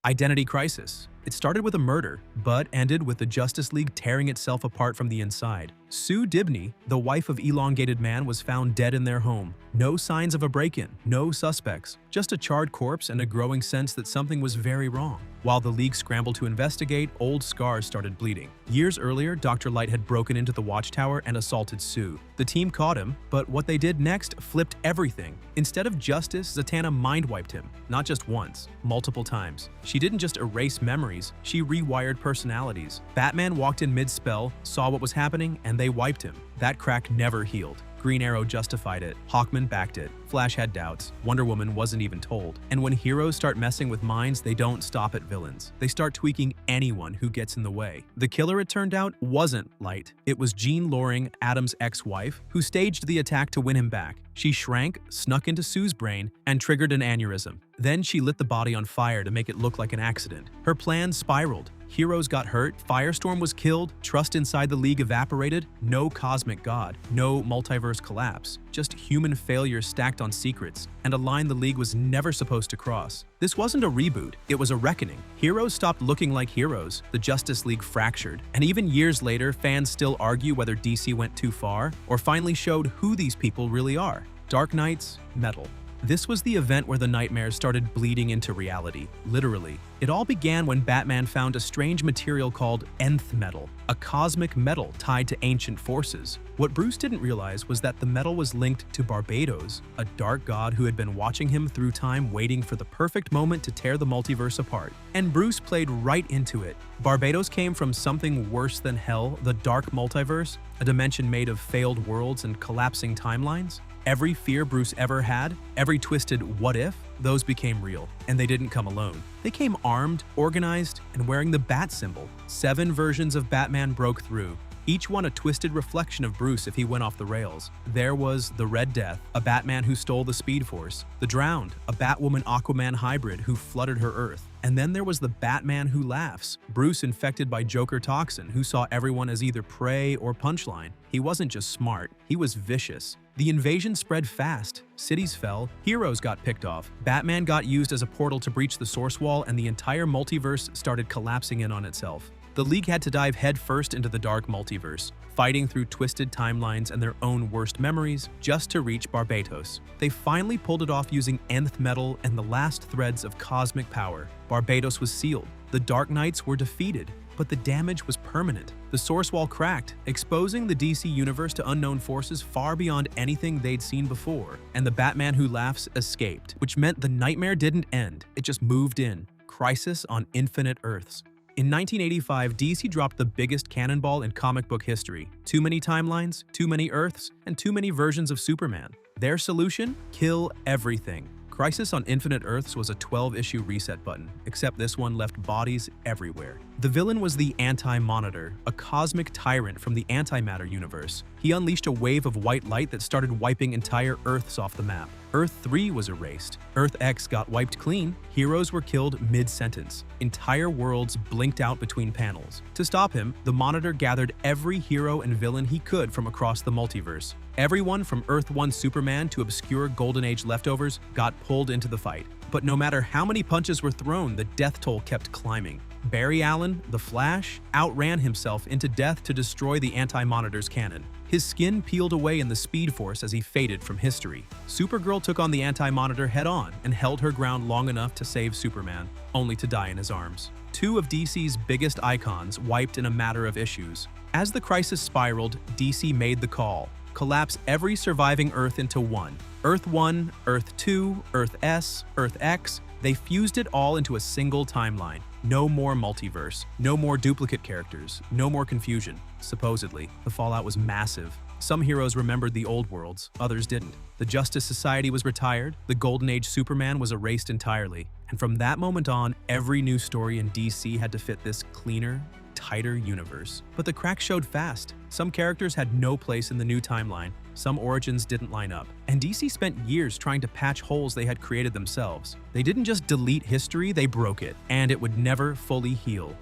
Identity crisis. It started with a murder, but ended with the Justice League tearing itself apart from the inside. Sue Dibney, the wife of Elongated Man, was found dead in their home. No signs of a break-in, no suspects, just a charred corpse and a growing sense that something was very wrong. While the League scrambled to investigate, old scars started bleeding. Years earlier, Dr. Light had broken into the Watchtower and assaulted Sue. The team caught him, but what they did next flipped everything. Instead of justice, Zatanna mind-wiped him. Not just once, multiple times. She didn't just erase memories, she rewired personalities. Batman walked in mid-spell, saw what was happening, and they wiped him. That crack never healed. Green Arrow justified it, Hawkman backed it, Flash had doubts, Wonder Woman wasn't even told. And when heroes start messing with minds, they don't stop at villains. They start tweaking anyone who gets in the way. The killer, it turned out, wasn't Light. It was Jean Loring, Adam's ex-wife, who staged the attack to win him back. She shrank, snuck into Sue's brain, and triggered an aneurysm. Then she lit the body on fire to make it look like an accident. Her plan spiraled. Heroes got hurt, Firestorm was killed, trust inside the League evaporated, no cosmic god, no multiverse collapse, just human failure stacked on secrets, and a line the League was never supposed to cross. This wasn't a reboot, it was a reckoning. Heroes stopped looking like heroes, the Justice League fractured, and even years later, fans still argue whether DC went too far, or finally showed who these people really are. Dark Knight's metal. This was the event where the nightmares started bleeding into reality, literally. It all began when Batman found a strange material called nth metal, a cosmic metal tied to ancient forces. What Bruce didn't realize was that the metal was linked to Barbados, a dark god who had been watching him through time, waiting for the perfect moment to tear the multiverse apart. And Bruce played right into it. Barbados came from something worse than hell, the dark multiverse, a dimension made of failed worlds and collapsing timelines. Every fear Bruce ever had, every twisted what if, those became real. And they didn't come alone. They came armed, organized, and wearing the bat symbol. 7 versions of Batman broke through, each one a twisted reflection of Bruce if he went off the rails. There was the Red Death, a Batman who stole the Speed Force. The Drowned, a Batwoman-Aquaman hybrid who flooded her Earth. And then there was the Batman who laughs, Bruce infected by Joker toxin, who saw everyone as either prey or punchline. He wasn't just smart, he was vicious. The invasion spread fast, cities fell, heroes got picked off, Batman got used as a portal to breach the source wall, and the entire multiverse started collapsing in on itself. The League had to dive headfirst into the dark multiverse, fighting through twisted timelines and their own worst memories just to reach Barbados. They finally pulled it off using nth metal and the last threads of cosmic power. Barbados was sealed. The Dark Knights were defeated, but the damage was permanent. The source wall cracked, exposing the DC universe to unknown forces far beyond anything they'd seen before. And the Batman who laughs escaped, which meant the nightmare didn't end, it just moved in. Crisis on Infinite Earths. In 1985, DC dropped the biggest cannonball in comic book history. Too many timelines, too many Earths, and too many versions of Superman. Their solution? Kill everything. Crisis on Infinite Earths was a 12-issue reset button, except this one left bodies everywhere. The villain was the Anti-Monitor, a cosmic tyrant from the antimatter universe. He unleashed a wave of white light that started wiping entire Earths off the map. Earth 3 was erased. Earth X got wiped clean. Heroes were killed mid-sentence. Entire worlds blinked out between panels. To stop him, the Monitor gathered every hero and villain he could from across the multiverse. Everyone from Earth 1 Superman to obscure Golden Age leftovers got pulled into the fight. But no matter how many punches were thrown, the death toll kept climbing. Barry Allen, the Flash, outran himself into death to destroy the Anti-Monitor's cannon. His skin peeled away in the Speed Force as he faded from history. Supergirl took on the Anti-Monitor head-on and held her ground long enough to save Superman, only to die in his arms. 2 of DC's biggest icons wiped in a matter of issues. As the crisis spiraled, DC made the call. Collapse every surviving Earth into one. Earth 1, Earth 2, Earth S, Earth X. They fused it all into a single timeline. No more multiverse, no more duplicate characters, no more confusion. Supposedly, the fallout was massive. Some heroes remembered the old worlds, others didn't. The Justice Society was retired, the Golden Age Superman was erased entirely. And from that moment on, every new story in DC had to fit this cleaner, tighter universe. But the cracks showed fast. Some characters had no place in the new timeline, some origins didn't line up, and DC spent years trying to patch holes they had created themselves. They didn't just delete history, they broke it, and it would never fully heal.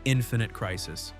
Infinite Crisis.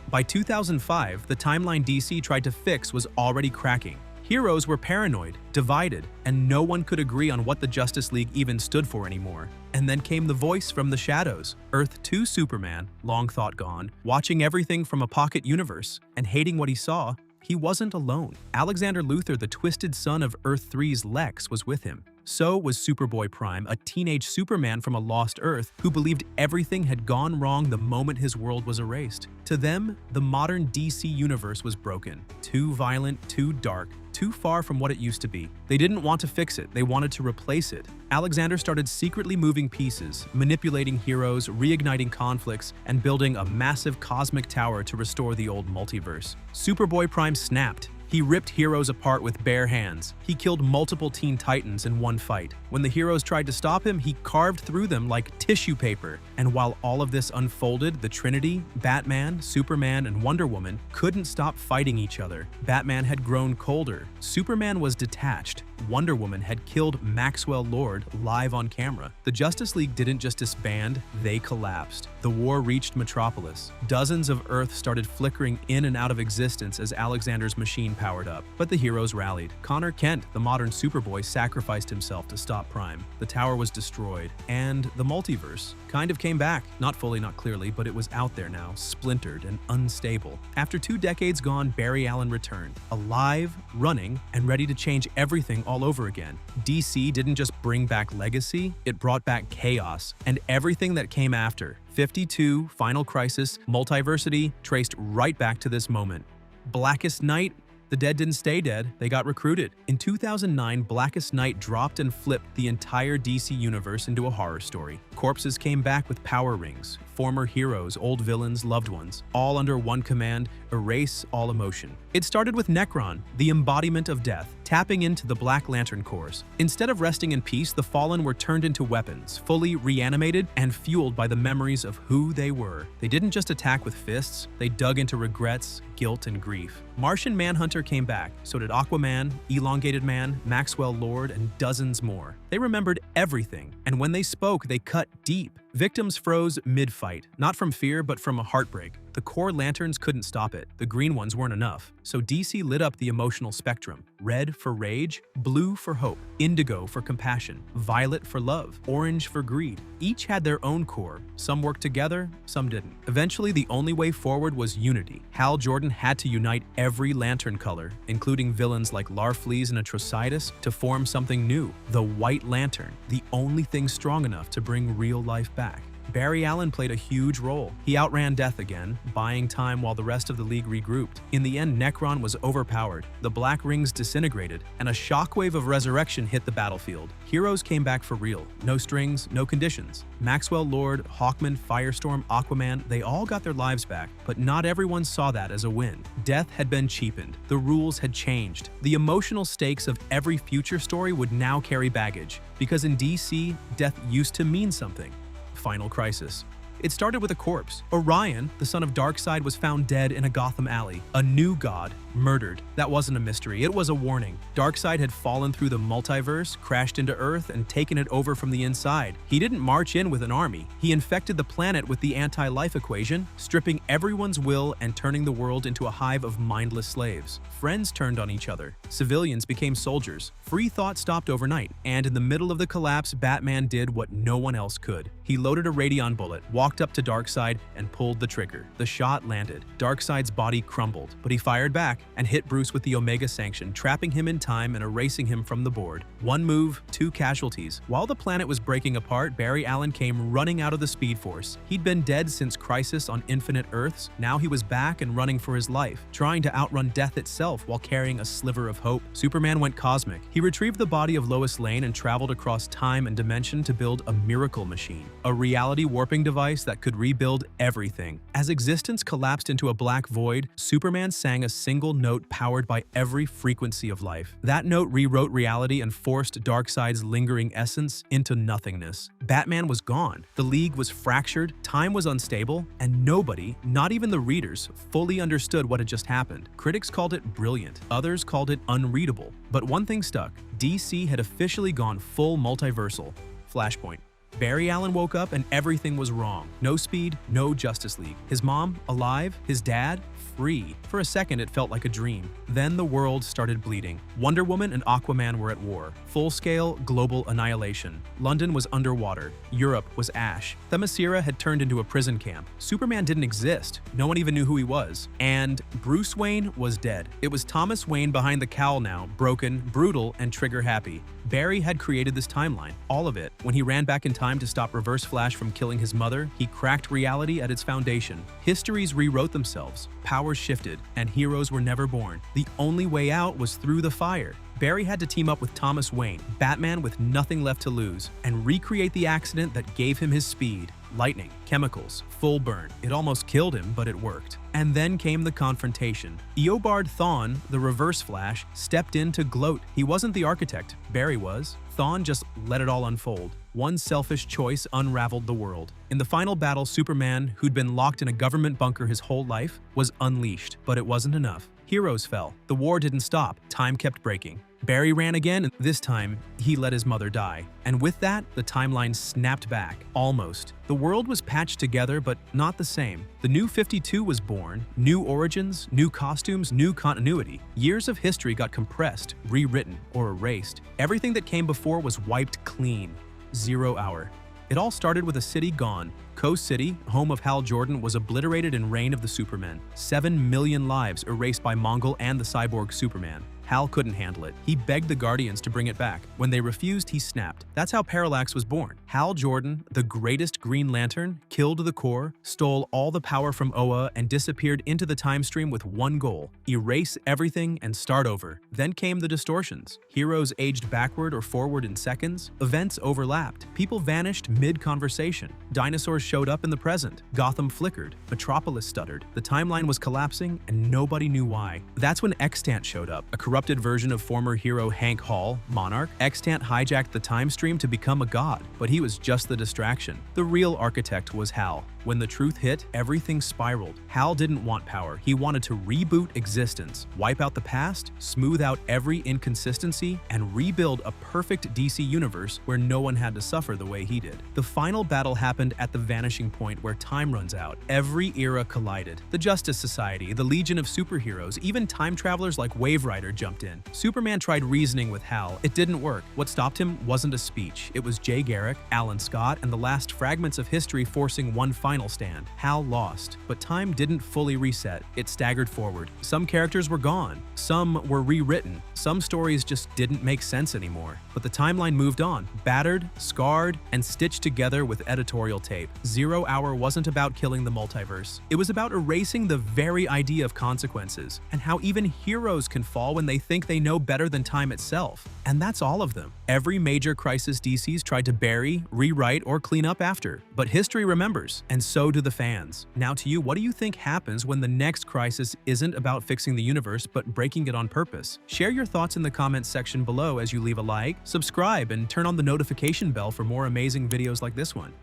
By 2005, the timeline DC tried to fix was already cracking. Heroes were paranoid, divided, and no one could agree on what the Justice League even stood for anymore. And then came the voice from the shadows, Earth 2 Superman, long thought gone, watching everything from a pocket universe, and hating what he saw. He wasn't alone. Alexander Luthor, the twisted son of Earth 3's Lex, was with him. So was Superboy Prime, a teenage Superman from a lost Earth who believed everything had gone wrong the moment his world was erased. To them, the modern DC universe was broken. Too violent, too dark, too far from what it used to be. They didn't want to fix it, they wanted to replace it. Alexander started secretly moving pieces, manipulating heroes, reigniting conflicts, and building a massive cosmic tower to restore the old multiverse. Superboy Prime snapped. He ripped heroes apart with bare hands. He killed multiple Teen Titans in one fight. When the heroes tried to stop him, he carved through them like tissue paper. And while all of this unfolded, the Trinity, Batman, Superman, and Wonder Woman couldn't stop fighting each other. Batman had grown colder. Superman was detached. Wonder Woman had killed Maxwell Lord live on camera. The Justice League didn't just disband, they collapsed. The war reached Metropolis. Dozens of Earths started flickering in and out of existence as Alexander's machine powered up. But the heroes rallied. Connor Kent, the modern Superboy, sacrificed himself to stop Prime. The tower was destroyed. And the multiverse kind of came back. Not fully, not clearly, but it was out there now, splintered and unstable. After 2 decades gone, Barry Allen returned. Alive, running, and ready to change everything all over again. DC didn't just bring back legacy, it brought back chaos and everything that came after. 52, Final Crisis, Multiversity, traced right back to this moment. Blackest Knight. The dead didn't stay dead, they got recruited. In 2009, Blackest Knight dropped and flipped the entire DC universe into a horror story. Corpses came back with power rings, former heroes, old villains, loved ones, all under one command: erase all emotion. It started with Necron, the embodiment of death, tapping into the Black Lantern cores. Instead of resting in peace, the Fallen were turned into weapons, fully reanimated and fueled by the memories of who they were. They didn't just attack with fists, they dug into regrets, guilt, and grief. Martian Manhunter came back, so did Aquaman, Elongated Man, Maxwell Lord, and dozens more. They remembered everything, and when they spoke, they cut deep. Victims froze mid-fight, not from fear, but from a heartbreak. The core lanterns couldn't stop it. The green ones weren't enough. So DC lit up the emotional spectrum. Red for rage, blue for hope, indigo for compassion, violet for love, orange for greed. Each had their own core. Some worked together, some didn't. Eventually, the only way forward was unity. Hal Jordan had to unite every lantern color, including villains like Larfleeze and Atrocitus, to form something new. The White Lantern, the only thing strong enough to bring real life back. Barry Allen played a huge role. He outran death again, buying time while the rest of the League regrouped. In the end, Necron was overpowered, the Black Rings disintegrated, and a shockwave of resurrection hit the battlefield. Heroes came back for real. No strings, no conditions. Maxwell Lord, Hawkman, Firestorm, Aquaman, they all got their lives back, but not everyone saw that as a win. Death had been cheapened. The rules had changed. The emotional stakes of every future story would now carry baggage, because in DC, death used to mean something. Final Crisis. It started with a corpse. Orion, the son of Darkseid, was found dead in a Gotham alley. A new god, murdered. That wasn't a mystery, it was a warning. Darkseid had fallen through the multiverse, crashed into Earth, and taken it over from the inside. He didn't march in with an army. He infected the planet with the anti-life equation, stripping everyone's will and turning the world into a hive of mindless slaves. Friends turned on each other. Civilians became soldiers. Free thought stopped overnight. And in the middle of the collapse, Batman did what no one else could. He loaded a Radion bullet, walked up to Darkseid, and pulled the trigger. The shot landed. Darkseid's body crumbled, but he fired back and hit Bruce with the Omega Sanction, trapping him in time and erasing him from the board. One move, 2 casualties. While the planet was breaking apart, Barry Allen came running out of the Speed Force. He'd been dead since Crisis on Infinite Earths. Now he was back and running for his life, trying to outrun death itself while carrying a sliver of hope. Superman went cosmic. He retrieved the body of Lois Lane and traveled across time and dimension to build a miracle machine, a reality warping device that could rebuild everything. As existence collapsed into a black void, Superman sang a single note powered by every frequency of life. That note rewrote reality and forced Darkseid's lingering essence into nothingness. Batman was gone. The League was fractured, time was unstable, and nobody, not even the readers, fully understood what had just happened. Critics called it brilliant. Others called it unreadable. But one thing stuck. DC had officially gone full multiversal. Flashpoint. Barry Allen woke up and everything was wrong. No speed, no Justice League. His mom, alive. His dad, free. For a second, it felt like a dream. Then the world started bleeding. Wonder Woman and Aquaman were at war. Full-scale, global annihilation. London was underwater. Europe was ash. Themyscira had turned into a prison camp. Superman didn't exist. No one even knew who he was. And Bruce Wayne was dead. It was Thomas Wayne behind the cowl now, broken, brutal, and trigger-happy. Barry had created this timeline, all of it. When he ran back in time to stop Reverse Flash from killing his mother, he cracked reality at its foundation. Histories rewrote themselves, powers shifted, and heroes were never born. The only way out was through the fire. Barry had to team up with Thomas Wayne, Batman with nothing left to lose, and recreate the accident that gave him his speed. Lightning, chemicals, full burn. It almost killed him, but it worked. And then came the confrontation. Eobard Thawne, the Reverse Flash, stepped in to gloat. He wasn't the architect, Barry was. Thawne just let it all unfold. One selfish choice unraveled the world. In the final battle, Superman, who'd been locked in a government bunker his whole life, was unleashed. But it wasn't enough. Heroes fell. The war didn't stop. Time kept breaking. Barry ran again, and this time, he let his mother die. And with that, the timeline snapped back. Almost. The world was patched together, but not the same. The New 52 was born. New origins, new costumes, new continuity. Years of history got compressed, rewritten, or erased. Everything that came before was wiped clean. 0 hour. It all started with a city gone. Coast City, home of Hal Jordan, was obliterated in Reign of the Supermen. 7 million lives erased by Mongol and the cyborg Superman. Hal couldn't handle it. He begged the Guardians to bring it back. When they refused, he snapped. That's how Parallax was born. Hal Jordan, the greatest Green Lantern, killed the Corps, stole all the power from Oa, and disappeared into the time stream with one goal: erase everything and start over. Then came the distortions. Heroes aged backward or forward in seconds. Events overlapped. People vanished mid-conversation. Dinosaurs showed up in the present. Gotham flickered. Metropolis stuttered. The timeline was collapsing, and nobody knew why. That's when Extant showed up, a corrupted version of former hero Hank Hall, Monarch. Extant hijacked the time stream to become a god, but he was just the distraction. The real architect was Hal. When the truth hit, everything spiraled. Hal didn't want power. He wanted to reboot existence, wipe out the past, smooth out every inconsistency, and rebuild a perfect DC universe where no one had to suffer the way he did. The final battle happened at the vanishing point where time runs out. Every era collided. The Justice Society, the Legion of Superheroes, even time travelers like Wave Rider jumped in. Superman tried reasoning with Hal. It didn't work. What stopped him wasn't a speech. It was Jay Garrick, Alan Scott, and the last fragments of history forcing one final stand. Hal lost, but time didn't fully reset. It staggered forward. Some characters were gone. Some were rewritten. Some stories just didn't make sense anymore. But the timeline moved on, battered, scarred, and stitched together with editorial tape. 0 Hour wasn't about killing the multiverse. It was about erasing the very idea of consequences, and how even heroes can fall when they think they know better than time itself. And that's all of them. Every major crisis DC's tried to bury, rewrite, or clean up after. But history remembers, and so do the fans. Now to you, what do you think happens when the next crisis isn't about fixing the universe, but breaking it on purpose? Share your thoughts in the comments section below as you leave a like, subscribe, and turn on the notification bell for more amazing videos like this one.